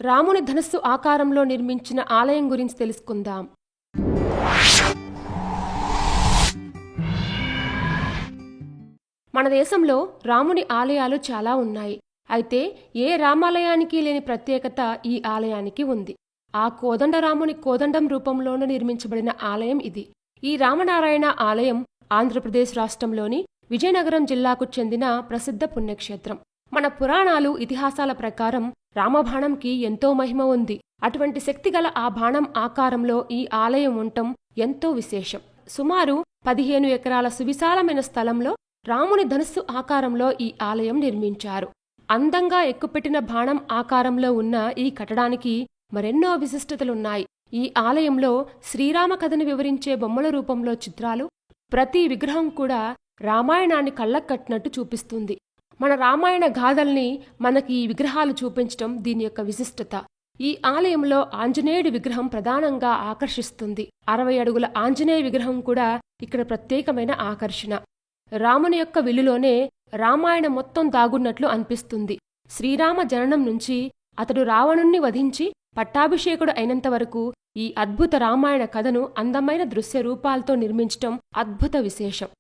రాముని ధనస్సు ఆకారంలో నిర్మించిన ఆలయం గురించి తెలుసుకుందాం. మన దేశంలో రాముని ఆలయాలు చాలా ఉన్నాయి. అయితే ఏ రామాలయానికి లేని ప్రత్యేకత ఈ ఆలయానికి ఉంది. ఆ కోదండరాముని కోదండం రూపంలోనూ నిర్మించబడిన ఆలయం ఇది. ఈ రామనారాయణ ఆలయం ఆంధ్రప్రదేశ్ రాష్ట్రంలోని విజయనగరం జిల్లాకు చెందిన ప్రసిద్ధ పుణ్యక్షేత్రం. మన పురాణాలు, ఇతిహాసాల ప్రకారం రామబాణంకి ఎంతో మహిమ ఉంది. అటువంటి శక్తిగల ఆ బాణం ఆకారంలో ఈ ఆలయం ఉండటం ఎంతో విశేషం. సుమారు 15 ఎకరాల సువిశాలమైన స్థలంలో రాముని ధనుస్సు ఆకారంలో ఈ ఆలయం నిర్మించారు. అందంగా ఎక్కుపెట్టిన బాణం ఆకారంలో ఉన్న ఈ కట్టడానికి మరెన్నో విశిష్టతలున్నాయి. ఈ ఆలయంలో శ్రీరామ కథను వివరించే బొమ్మల రూపంలో చిత్రాలు, ప్రతి విగ్రహం కూడా రామాయణాన్ని కళ్ళకట్టినట్టు చూపిస్తుంది. మన రామాయణ గాథల్ని మనకి ఈ విగ్రహాలు చూపించటం దీని యొక్క విశిష్టత. ఈ ఆలయంలో ఆంజనేయుడి విగ్రహం ప్రధానంగా ఆకర్షిస్తుంది. 60 అడుగుల ఆంజనేయ విగ్రహం కూడా ఇక్కడ ప్రత్యేకమైన ఆకర్షణ. రాముని యొక్క విల్లులోనే రామాయణం మొత్తం దాగున్నట్లు అనిపిస్తుంది. శ్రీరామ జననం నుంచి అతడు రావణుణ్ణి వధించి పట్టాభిషేకుడు అయినంతవరకు ఈ అద్భుత రామాయణ కథను అందమైన దృశ్య రూపాలతో నిర్మించటం అద్భుత విశేషం.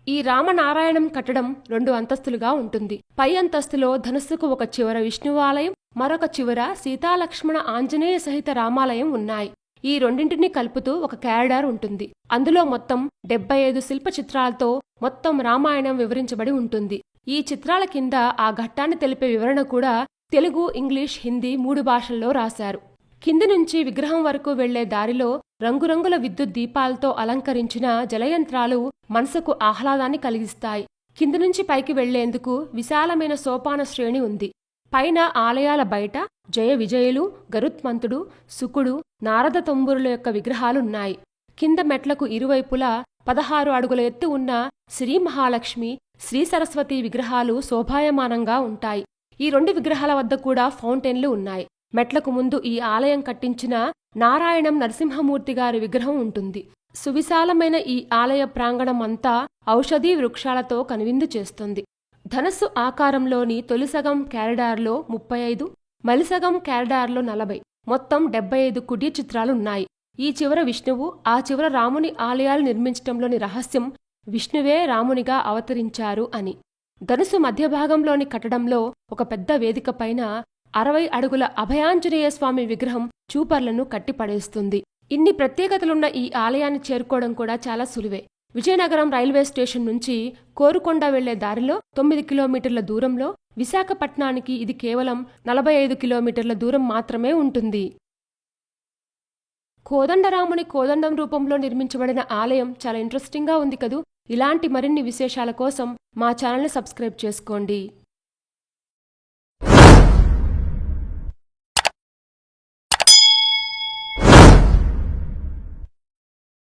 ఈ రామనారాయణం కట్టడం 2 అంతస్తులుగా ఉంటుంది. పై అంతస్తులో ధనుస్సుకు ఒక చివర విష్ణువు ఆలయం, మరొక చివర సీతాలక్ష్మణ ఆంజనేయ సహిత రామాలయం ఉన్నాయి. ఈ రెండింటినీ కలుపుతూ ఒక కారిడార్ ఉంటుంది. అందులో మొత్తం 75 శిల్ప చిత్రాలతో మొత్తం రామాయణం వివరించబడి ఉంటుంది. ఈ చిత్రాల కింద ఆ ఘట్టాన్ని తెలిపే వివరణ కూడా తెలుగు, ఇంగ్లీష్, హిందీ 3 భాషల్లో రాశారు. కింది నుంచి విగ్రహం వరకు వెళ్లే దారిలో రంగురంగుల విద్యుత్ దీపాలతో అలంకరించిన జలయంత్రాలు మనసుకు ఆహ్లాదాన్ని కలిగిస్తాయి. కింది నుంచి పైకి వెళ్లేందుకు విశాలమైన సోపాన శ్రేణి ఉంది. పైన ఆలయాల బయట జయ విజయులు, గరుత్మంతుడు, శుకుడు, నారద తంబురుల యొక్క విగ్రహాలున్నాయి. కింద మెట్లకు ఇరువైపులా 16 అడుగుల ఎత్తు ఉన్న శ్రీ మహాలక్ష్మి, శ్రీ సరస్వతి విగ్రహాలు శోభాయమానంగా ఉంటాయి. ఈ 2 విగ్రహాల వద్ద కూడా ఫౌంటైన్లు ఉన్నాయి. మెట్లకు ముందు ఈ ఆలయం కట్టించిన నారాయణం నరసింహమూర్తి గారి విగ్రహం ఉంటుంది. సువిశాలమైన ఈ ఆలయ ప్రాంగణం అంతా ఔషధీ వృక్షాలతో కనువిందు చేస్తుంది. ధనస్సు ఆకారంలోని తొలిసగం కారిడార్లో 35, మలిసగం కారిడార్లో 40, మొత్తం 75 కుటీర చిత్రాలున్నాయి. ఈ చివర విష్ణువు, ఆ చివర రాముని ఆలయాలు నిర్మించటంలోని రహస్యం విష్ణువే రామునిగా అవతరించారు అని. ధనుసు మధ్యభాగంలోని కట్టడంలో ఒక పెద్ద వేదిక పైన 60 అడుగుల అభయాంజనేయ స్వామి విగ్రహం చూపర్లను కట్టిపడేస్తుంది. ఇన్ని ప్రత్యేకతలున్న ఈ ఆలయాన్ని చేరుకోవడం కూడా చాలా సులువే. విజయనగరం రైల్వే స్టేషన్ నుంచి కోరుకొండ వెళ్లే దారిలో 9 కిలోమీటర్ల దూరంలో, విశాఖపట్నానికి ఇది కేవలం 45 కిలోమీటర్ల దూరం మాత్రమే ఉంటుంది. కోదండరాముని కోదండం రూపంలో నిర్మించబడిన ఆలయం చాలా ఇంట్రెస్టింగ్గా ఉంది కదూ. ఇలాంటి మరిన్ని విశేషాల కోసం మా ఛానల్ని సబ్స్క్రైబ్ చేసుకోండి.